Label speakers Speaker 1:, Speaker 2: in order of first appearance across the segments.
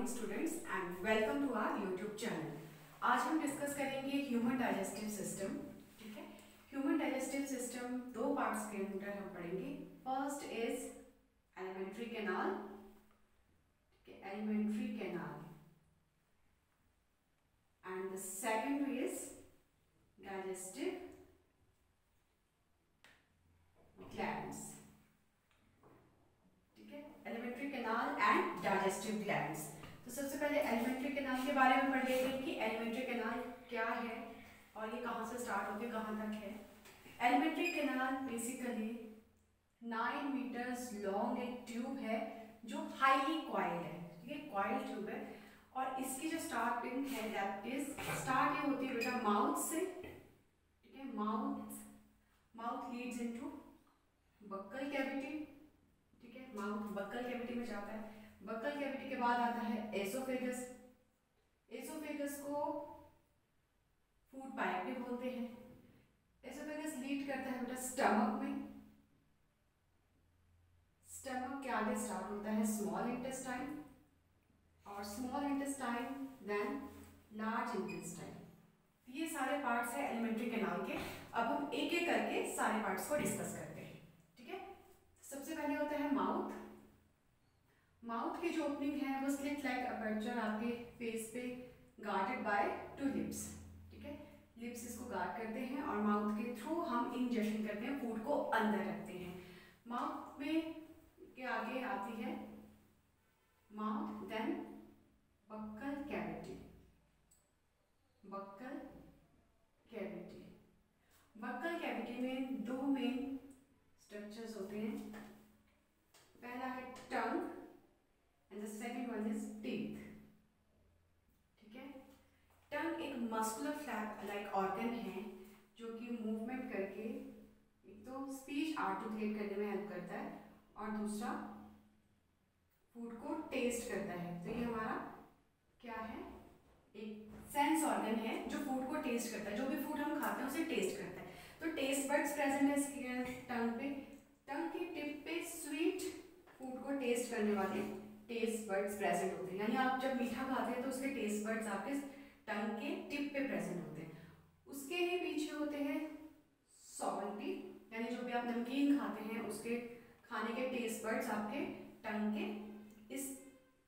Speaker 1: Morning students and welcome to our YouTube channel. आज हम discuss करेंगे ह्यूमन डाइजेस्टिव सिस्टम। ठीक है, ह्यूमन डाइजेस्टिव सिस्टम दो पार्ट्स के अंदर हम पढ़ेंगे। फर्स्ट इज एलिमेंट्री कैनाल, ठीक है, alimentary canal, and the second is digestive glands. ठीक है, alimentary canal and digestive glands. तो सबसे पहले एलिमेंट्री कैनाल के बारे में पढ़ लेते हैं कि एलिमेंट्री कैनाल क्या है और ये कहाँ से स्टार्ट होकर कहाँ तक है। Alimentary canal basically 9 metres long एक ट्यूब है जो हाईली कॉइल्ड है। ठीक है, कॉइल्ड ट्यूब है और इसकी जो स्टार्टिंग है दैट इज स्टार्ट ये होती है बेटा माउथ से। ठीक है, mouth Leeds into buccal cavity. ठीक है, माउथ बक्कल कैविटी में जाता है। बक्कल कैविटी के बाद आता है एसोफेगस। एसोफेगस को फूड पाइप भी बोलते हैं। एसोफेगस लीड करता है बेटा स्टमक में। स्टमक के आगे स्टार्ट होता है स्मॉल इंटेस्टाइन और small intestine then large intestine. ये सारे पार्ट्स हैं एलिमेंट्री कैनाल के। अब हम एक एक करके सारे पार्ट्स को डिस्कस करते हैं। ठीक है, सबसे पहले होता है माउथ। माउथ की जो ओपनिंग है वो स्लिट लाइक अपर्चर आपके फेस पे गार्डेड बाय 2 लिप्स। ठीक है, लिप्स इसको गार्ड करते हैं और माउथ के थ्रू हम इंजेक्शन करते हैं, फूड को अंदर रखते हैं। माउथ में के आगे आती है mouth, then buccal cavity. Buccal cavity, buccal cavity में दो मेन स्ट्रक्चर्स होते हैं। पहला है tongue and the second one is teeth. ठीक है, टंग एक मस्कुलर फ्लैप लाइक ऑर्गन है जो कि मूवमेंट करके एक तो स्पीच आर्टिकुलेट करने में हेल्प करता है और दूसरा फूड को टेस्ट करता है। तो ये हमारा क्या है, एक सेंस ऑर्गन है जो फूड को टेस्ट करता है। जो भी फूड हम खाते हैं उसे टेस्ट करता है। तो टेस्ट बड्स प्रेजेंट है इसके टंग पे। टंग की टिप पे स्वीट फूड को टेस्ट करने वाले टेस्ट बड्स प्रेजेंट होते हैं। यानी आप जब मीठा खाते हैं तो उसके टेस्ट बड्स आपके टंग के टिप पे प्रेजेंट होते हैं। उसके ही पीछे होते हैं सॉल्टी, यानी जो भी आप नमकीन खाते हैं उसके खाने के टेस्ट बड्स आपके टंग के इस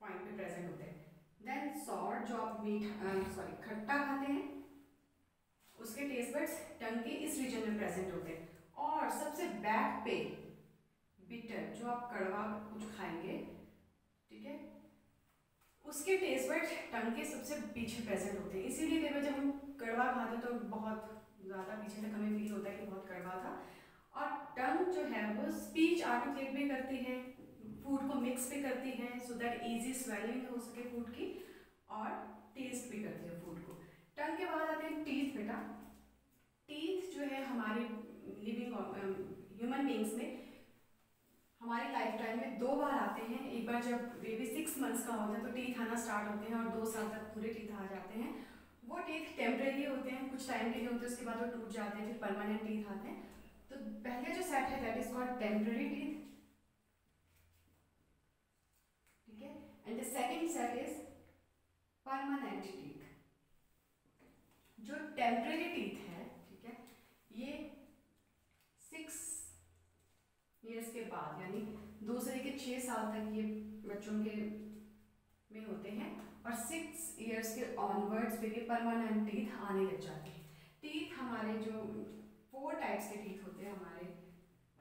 Speaker 1: पॉइंट पे प्रेजेंट होते हैं। देन सॉर, जो आप खट्टा खाते हैं उसके टेस्ट बड्स टंग के इस रीजन में प्रेजेंट होते हैं। और सबसे बैक पे बिटर, जो आप कड़वा कुछ खाएंगे, ठीक है, उसके टेस्ट बड्स टंग के सबसे पीछे प्रेजेंट होते हैं। इसीलिए कई बार जब हम कड़वा खाते हैं तो बहुत ज़्यादा पीछे तक हमें फील होता है कि बहुत कड़वा था। और टंग जो है वो स्पीच आर्टिकुलेट भी करती है, फूड को मिक्स भी करती है सो दैट इजी स्वेलिंग हो सके फूड की, और टेस्ट भी करती है फूड को। टंग के बाद आते हैं टीथ बेटा। टीथ जो है हमारे लिविंग ह्यूमन बींग्स में हमारी लाइफ टाइम में 2 बार आते हैं। एक बार जब बेबी 6 मंथ्स का होता है तो टीथ आना स्टार्ट होते हैं और 2 साल तक पूरे टीथ आ जाते हैं। वो टीथ टेम्परेरी होते हैं, कुछ टाइम के लिए होते हैं, उसके बाद वो टूट जाते हैं, फिर परमानेंट टीथ आते हैं। तो पहले जो सेट है that is called temporary teeth. ठीक है, and the second set is permanent teeth. जो टेम्परेरी टीथ है, ठीक है, ये 6 ईयर्स के बाद यानी 2 से लेकर 6 साल तक ये बच्चों के में होते हैं और 6 ईयर्स के ऑनवर्ड्स पे ये परमानेंट टीथ आने लग जाते हैं। टीथ हमारे जो 4 टाइप्स के टीथ होते हैं हमारे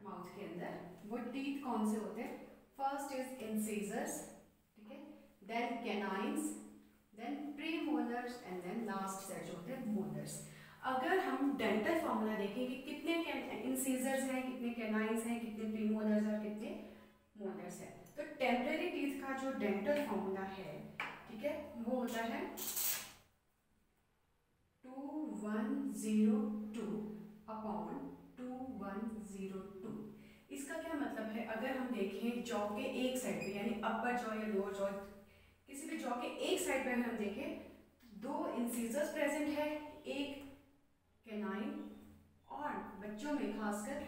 Speaker 1: माउथ के अंदर, वो टीथ कौन से होते हैं? फर्स्ट इज इंसीजर्स, ठीक है, then canines, then premolars and then last set जो होते हैं मोलर्स। अगर हम डेंटल फॉर्मूला देखें कि कितने इंसीजर्स हैं, कितने कैनाइन्स हैं, कितने प्रीमोलर्स और कितने मोलर्स हैं, तो टेम्परेरी टीथ का जो डेंटल फॉर्मूला है, ठीक है, वो होता है 2102 अपॉन 2102। इसका क्या मतलब है? अगर हम देखें जॉ के एक साइड पे यानी अपर जॉ या लोअर जॉ, किसी भी जॉ के एक साइड पे हम देखें 2 इंसीजर्स प्रेजेंट है, एक कैनाइन, और बच्चों में खासकर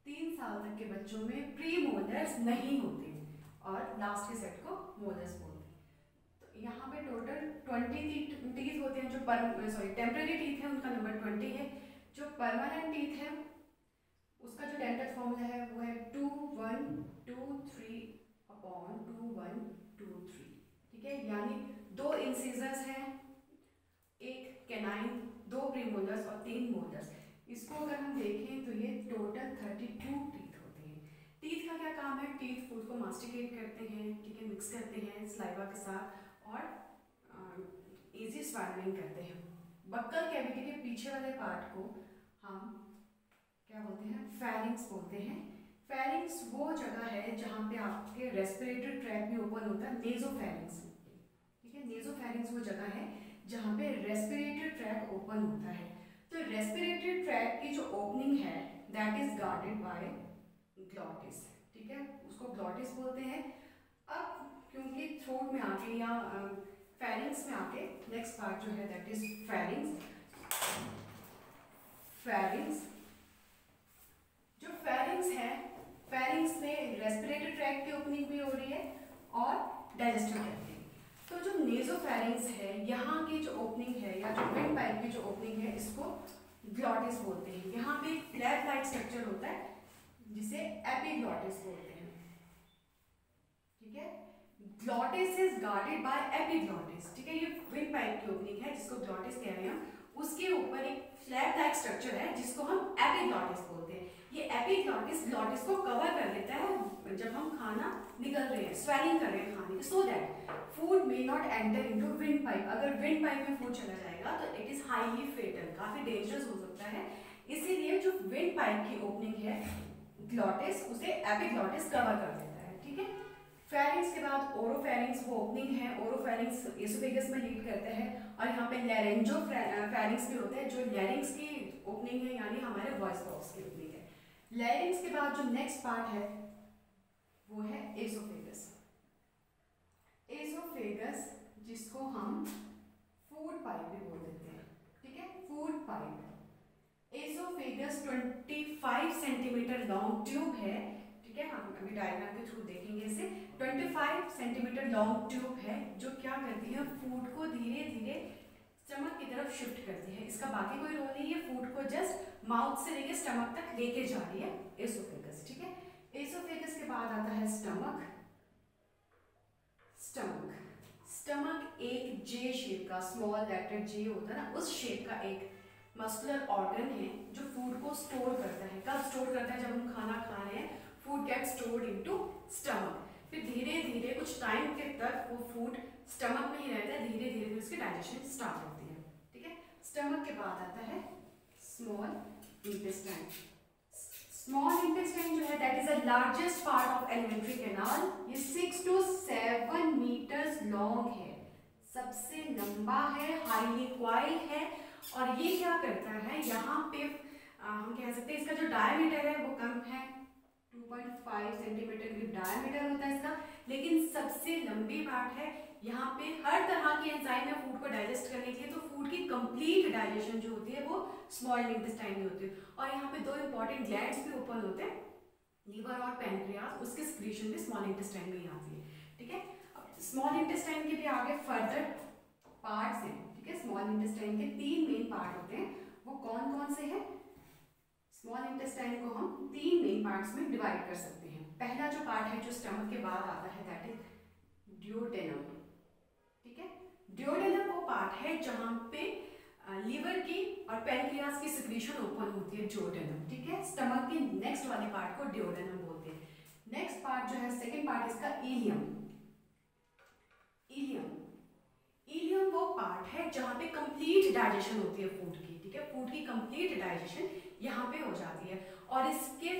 Speaker 1: 3 साल तक के बच्चों में प्री मोलर्स नहीं होते और लास्ट के सेट को मोलर्स बोलते हैं। यहाँ पे टोटल 20 टीथ होते हैं। जो टेम्पररी टीथ है उनका नंबर 20 है। जो परमानेंट टीथ है उसका जो डेंटल फॉर्मूला है वो है 2 1 2 3/21 2 1 2 3। ठीक है, यानी 2 इंसिजर्स हैं, एक कैनाइन, 2 प्रीमोलर्स और 3 मोलर्स। इसको अगर हम देखें तो ये टोटल 32 टीथ होते हैं। टीथ का क्या काम है? टीथ फूड को मास्टिकेट करते हैं, ठीक है, मिक्स करते हैं सलाइवा के साथ और इजी स्वैलनिंग करते हैं। बक्कल कैविटी के पीछे वाले पार्ट को हम क्या बोलते हैं? फेरिंग्स बोलते हैं। फेरिंग्स वो जगह है जहाँ पे आपके रेस्पिरेटरी ट्रैक भी ओपन होता है, नेजोफेरिंग्स। ठीक है, नेजोफेरिंग्स वो जगह है जहाँ पे रेस्पिरेटरी ट्रैक ओपन होता है। तो रेस्पिरेटरी ट्रैक की जो ओपनिंग है that is guarded by glottis. ठीक है, उसको ग्लॉटिस बोलते हैं। अब क्योंकि थ्रोट में आके या फेरिंग्स में आके नेक्स्ट पार्ट जो है दैट इज फेरिंग्स। फेरिंग्स जो फेरिंग्स है, फेरिंग्स में रेस्पिरेटरी ट्रैक की ओपनिंग भी हो रही है और डाइजेस्टिव ट्रैक की। तो जो नेजोफेरिंग्स है, यहाँ की जो ओपनिंग है या जो विंड पाइप की जो ओपनिंग है इसको ग्लॉटिस बोलते हैं। यहाँ पे फ्लैप लाइक स्ट्रक्चर होता है जिसे एपिग्लॉटिस बोलते हैं। ठीक है, glottis is guarded by epiglottis. ठीक है, ये विंड पाइप की ओपनिंग है जिसको ग्लॉटिस कह रहे हैं हम। उसके ऊपर एक फ्लैप लाइक स्ट्रक्चर है जिसको हम एपिग्लॉटिस बोलते हैं। ये एपिग्लॉटिस ग्लॉटिस को कवर कर लेता है जब हम खाना निकल रहे हैं, स्वेलिंग कर रहे हैं खाने की, so that food may not enter into wind pipe. अगर विंड पाइप में फूड चला जाएगा तो इट इज हाईली फेटल, काफी डेंजरस हो सकता है। इसीलिए जो विंड पाइप की ओपनिंग है ग्लॉटिस, उसे एपिग्लॉटिस कवर कर देता है। ठीक है, फेरिंग्स के बाद ओरोफेरिंग्स वो ओपनिंग है। ओरोफेरिंग्स एसोफेगस में लीड करते हैं और यहाँ पे लैरेंजो फेरिंग्स भी होते हैं जो लैरिंग्स की ओपनिंग है, यानी हमारे वॉइस बॉक्स की ओपनिंग है। लैरिंग्स के बाद जो नेक्स्ट पार्ट है वो है एसोफेगस। एसोफेगस जिसको हम फूड पाइप भी बोल देते हैं। ठीक है, food pipe. Oesophagus 25 centimetre long tube है। ठीक है, हम अभी डायग्राम के थ्रू देखेंगे इसे। 25 सेंटीमीटर लॉन्ग ट्यूब है जो क्या करती है? फूड को धीरे धीरे स्टमक की तरफ शिफ्ट करती है। इसका बाकी कोई रोल नहीं है, फूड को जस्ट माउथ से लेके स्टमक तक लेके जा रही है एसोफेगस। ठीक है, एसोफेगस के बाद आता है स्टमक। स्टमक स्टमक एक जे शेप का, स्मॉल लेटर जे होता है ना, उस शेप का एक मस्कुलर ऑर्गन है जो फूड को स्टोर करता है। कब स्टोर करता है? जब हम खाना खा रहे हैं, food get stored into stomach. फिर धीरे धीरे कुछ टाइम के तक वो फूड स्टमक में ही रहता है, धीरे धीरे उसकी डाइजेशन स्टार्ट होती है। ठीक है, स्टमक के बाद आता है स्मॉल इंटेस्टाइन। स्मॉल इंटेस्टाइन जो है that is the largest part of alimentary canal. ये 6 to 7 मीटर्स लॉन्ग है, सबसे लंबा है, हाईली क्वाइल है। और ये क्या करता है? यहाँ पे हम कह सकते हैं इसका जो डायमीटर है वो कम है, 2.5 सेंटीमीटर की डायमीटर होता है इसका, लेकिन सबसे लंबी पार्ट है। यहाँ पे हर तरह की एंजाइम है फूड को डाइजेस्ट करने के लिए, तो फूड की कंप्लीट डाइजेशन जो होती है वो स्मॉल इंटेस्टाइन में होती है। और यहाँ पे 2 इंपॉर्टेंट ग्लैंड्स भी ओपन होते हैं, लीवर और पैनक्रियाज, उसकी सिक्रीशन भी स्मॉल इंटेस्टाइन में ही आती है। ठीक है, अब स्मॉल इंटेस्टाइन के भी आगे फर्दर पार्ट्स हैं। ठीक है, स्मॉल इंटेस्टाइन के 3 मेन पार्ट होते हैं। वो कौन कौन से हैं? स्मॉल इंटेस्टाइन को हम 3 मेन पार्ट्स में डिवाइड कर सकते हैं। पहला जो पार्ट है जो स्टमक के बाद आता है दैट इज ड्यूडेनम। ठीक है, ड्यूडेनम वो पार्ट है जहां पे लीवर की और पैनक्रियाज की सिक्रीशन ओपन होती है, ड्यूडेनम। ठीक है, स्टमक के नेक्स्ट वाले पार्ट को ड्यूडेनम बोलते हैं। नेक्स्ट पार्ट जो है, सेकंड पार्ट इसका इलियम। इलियम इलियम वो पार्ट है जहां पे कंप्लीट डाइजेशन होती है फूड की। ठीक है, फूड की कंप्लीट डाइजेशन यहाँ पे हो जाती है और इसके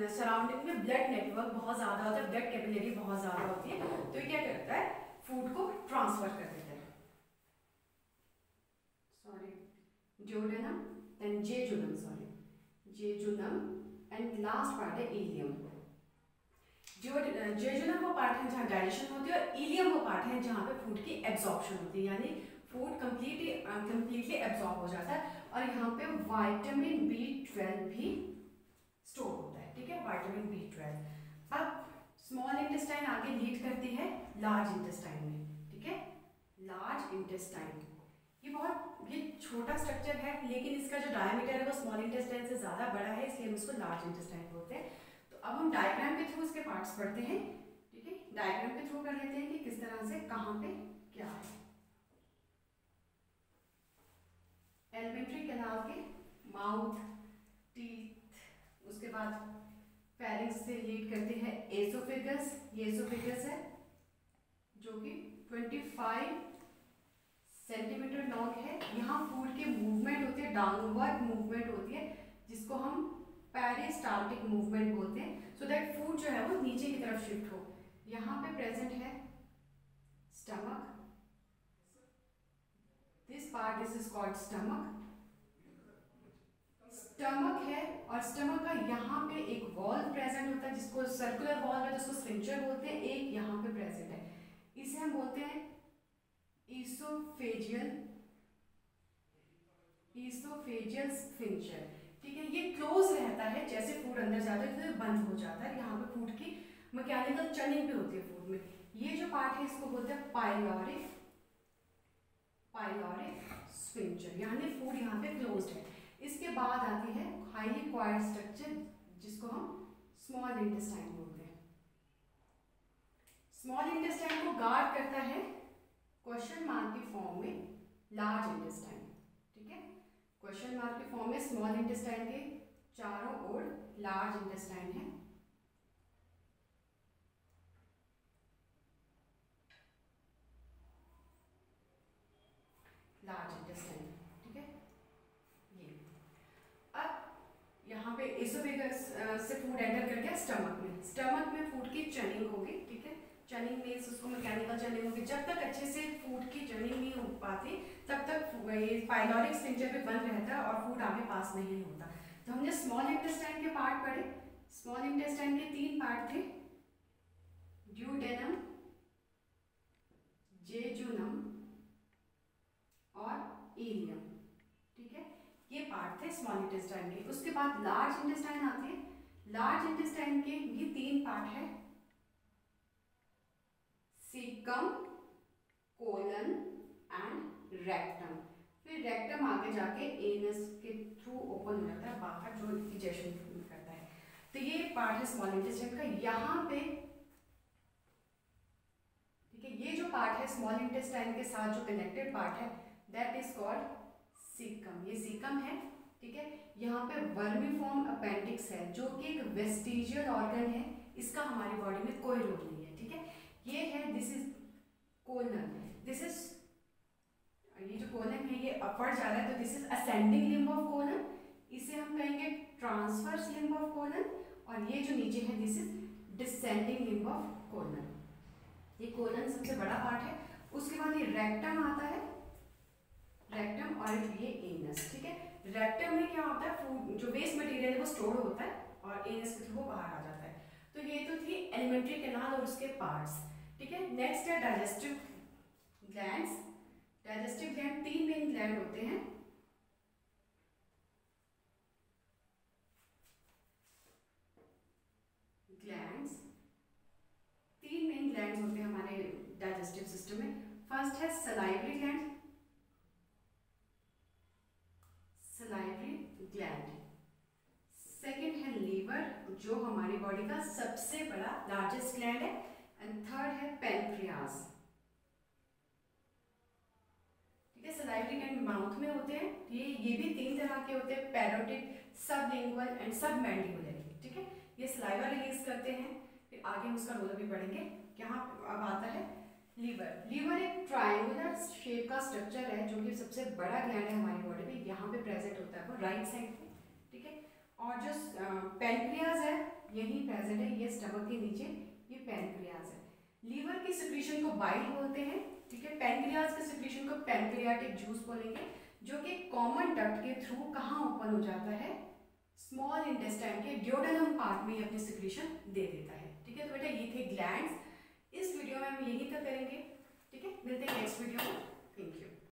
Speaker 1: सराउंडिंग में ब्लड नेटवर्क बहुत ज़्यादा होता है, ब्लड कैपिलरी बहुत ज़्यादा होती है। तो ये क्या करता है? फूड को ट्रांसफर कर देता है। Sorry, duodenum, then jejunum, jejunum and last part है इलियम। जेजुनम वो पार्ट है जहाँ डाइजेशन होती है और इलियम वो पार्ट है जहाँ पे फूड की एब्जॉर्प्शन होती है, यानी फूड कंप्लीटली एब्जॉर्ब हो जाता है। और यहाँ पे विटामिन B12 भी स्टोर होता है। ठीक है, विटामिन B12। अब स्मॉल इंटेस्टाइन आगे लीड करती है लार्ज इंटेस्टाइन में। ठीक है, लार्ज इंटेस्टाइन। ये छोटा स्ट्रक्चर है, लेकिन इसका जो डायमीटर है वो स्मॉल इंटेस्टाइन से ज़्यादा बड़ा है, इसलिए हम इसको लार्ज इंटेस्टाइन बोलते हैं। तो अब हम डायग्राम के थ्रू इसके पार्ट्स पढ़ते हैं। ठीक है, डायग्राम के थ्रू कर लेते हैं कि किस तरह से कहाँ पे क्या है। एलिमेंट्री कैनाल के माउथ, टीथ, उसके बाद फेरिंक्स से लीड करते हैं एसोफेगस। ये एसोफेगस है जो कि 25 सेंटीमीटर लॉन्ग है। यहाँ फूड के मूवमेंट होती है, डाउनवर्ड मूवमेंट होती है, जिसको हम पेरिस्टाल्टिक मूवमेंट बोलते हैं, सो दैट फूड जो है वो नीचे की तरफ शिफ्ट हो। यहाँ पे प्रेजेंट है stomach, this part is called stomach. Stomach है और स्टमक का यहाँ पे एक वॉल प्रेजेंट होता है जिसको सर्कुलर वॉल है, जिसको स्फिंक्टर बोलते हैं, एक यहाँ पे प्रेजेंट है, इसे हम बोलते हैं ईसोफेजियल स्फिंक्टर। ठीक है, ये क्लोज रहता है, जैसे फूड अंदर जाता है तो बंद हो जाता है। यहाँ पे फूड की मैकेनिकल चर्निंग भी होती है फूड में। ये जो पार्ट है इसको बोलते हैं पाइलोरिक स्फिंक्टर, यानी फूड यहाँ पे क्लोज्ड है। इसके बाद आती है हाईली क्वायर्ड स्ट्रक्चर जिसको हम स्मॉल इंटेस्टाइन बोलते हैं। स्मॉल इंटेस्टाइन को गार्ड करता है क्वेश्चन मार्क की फॉर्म में लार्ज इंटेस्टाइन। ठीक है, क्वेश्चन मार्क की फॉर्म में स्मॉल इंटेस्टाइन के चारों ओर लार्ज इंटेस्टाइन है। लार्ज इंटेस्टाइन, ठीक है। ये अब यहाँ पे एसोफेगस से फूड एंटर कर गया स्टमक में। स्टमक में फूड की चर्निंग होगी। ठीक है, चर्निंग मीन्स उसको मैकेनिकल चर्निंग होगी। जब तक अच्छे से फूड की चर्निंग नहीं हो पाती तब तक ये पाइलोरिक स्फिंक्टर पे बंद रहता है और फूड आगे पास नहीं होता। तो हमने स्मॉल इंटेस्टाइन के पार्ट पढ़े। स्मॉल इंटेस्टाइन के 3 पार्ट थे, ड्यूडेनम, जेजुनम और इलियम। ठीक है, ये पार्ट थे स्मॉल इंटेस्टाइन के। उसके बाद लार्ज इंटेस्टाइन आती है। लार्ज इंटेस्टाइन के भी 3 पार्ट है, सीकम, कोलन एंड रेक्टम। फिर रेक्टम आगे जाके एनस के थ्रू ओपन हो जाता है बाहर, जो इजेशन करता है। तो ये पार्ट है स्मॉल इंटेस्टाइन का। यहाँ पे ठीक है, ये जो पार्ट है स्मॉल इंटेस्टाइन के साथ जो कनेक्टेड पार्ट है दैट इज कॉल्ड सीकम। ये सीकम है। ठीक है, यहाँ पे वर्मीफॉर्म अपेंडिक्स है जो कि एक वेस्टिजियल ऑर्गन है, इसका हमारी बॉडी में कोई रोल नहीं है। ठीक है, ये है, this is colon, this is, ये जो कोलन है ये अपवर्ड जा रहा है तो this is ascending limb of colon, इसे हम कहेंगे ट्रांसवर्स लिम्ब ऑफ कोलन। और ये जो नीचे है this is descending limb of colon. ये कोलन सबसे बड़ा पार्ट है। उसके बाद ये रेक्टम आता है, रेक्टम, और ये एनस। ठीक है, रेक्टम में क्या होता है, फूड जो वेस्ट मटेरियल है वो स्टोर होता है और एनस के थ्रू वो बाहर आ जाता है। तो ये तो थी एलिमेंट्री कैनाल और उसके पार्ट्स। ठीक है, नेक्स्ट है digestive glands. Digestive gland 3 main gland होते हैं। ग्लैंड्स 3 मेन ग्लैंड्स होते हैं हमारे डाइजेस्टिव सिस्टम में। फर्स्ट है salivary gland, salivary gland. Second है लीवर जो हमारी बॉडी का सबसे बड़ा लार्जेस्ट ग्लैंड है। एंड थर्ड है पेनक्रियाज। ठीक है, सलाइवरी ग्लैंड माउथ में होते हैं। ये भी 3 तरह के होते हैं, पैरोटिड, सबलिंगुअल एंड सबमैंडिबुलरी। ठीक है, ये सलाइवा रिलीज करते हैं। फिर आगे हम उसका रोल भी पढ़ेंगे। यहाँ अब आता है लीवर। लीवर एक ट्रायंगुलर शेप का स्ट्रक्चर है जो कि सबसे बड़ा ग्लैंड है हमारी बॉडी में। यहाँ पे प्रेजेंट होता है वो राइट साइड पे। ठीक है, और जो पेनक्रियाज है यही प्रेजेंट है, ये स्टमक के नीचे, ये पेनक्रियाज है। लीवर की सिक्रीशन को बाइल बोलते हैं। ठीक है, पेनक्रियाज के सिक्रीशन को पेनक्रियाटिक जूस बोलेंगे, जो कि कॉमन डक्ट के थ्रू कहाँ ओपन हो जाता है, स्मॉल इंटेस्टाइन के ड्यूडेनम पार्ट में अपनी सिक्रीशन दे देता है। ठीक है, तो बेटा ये थे ग्लैंड्स। इस वीडियो में हम यही तक करेंगे। ठीक है, मिलते हैं नेक्स्ट वीडियो में। Thank you.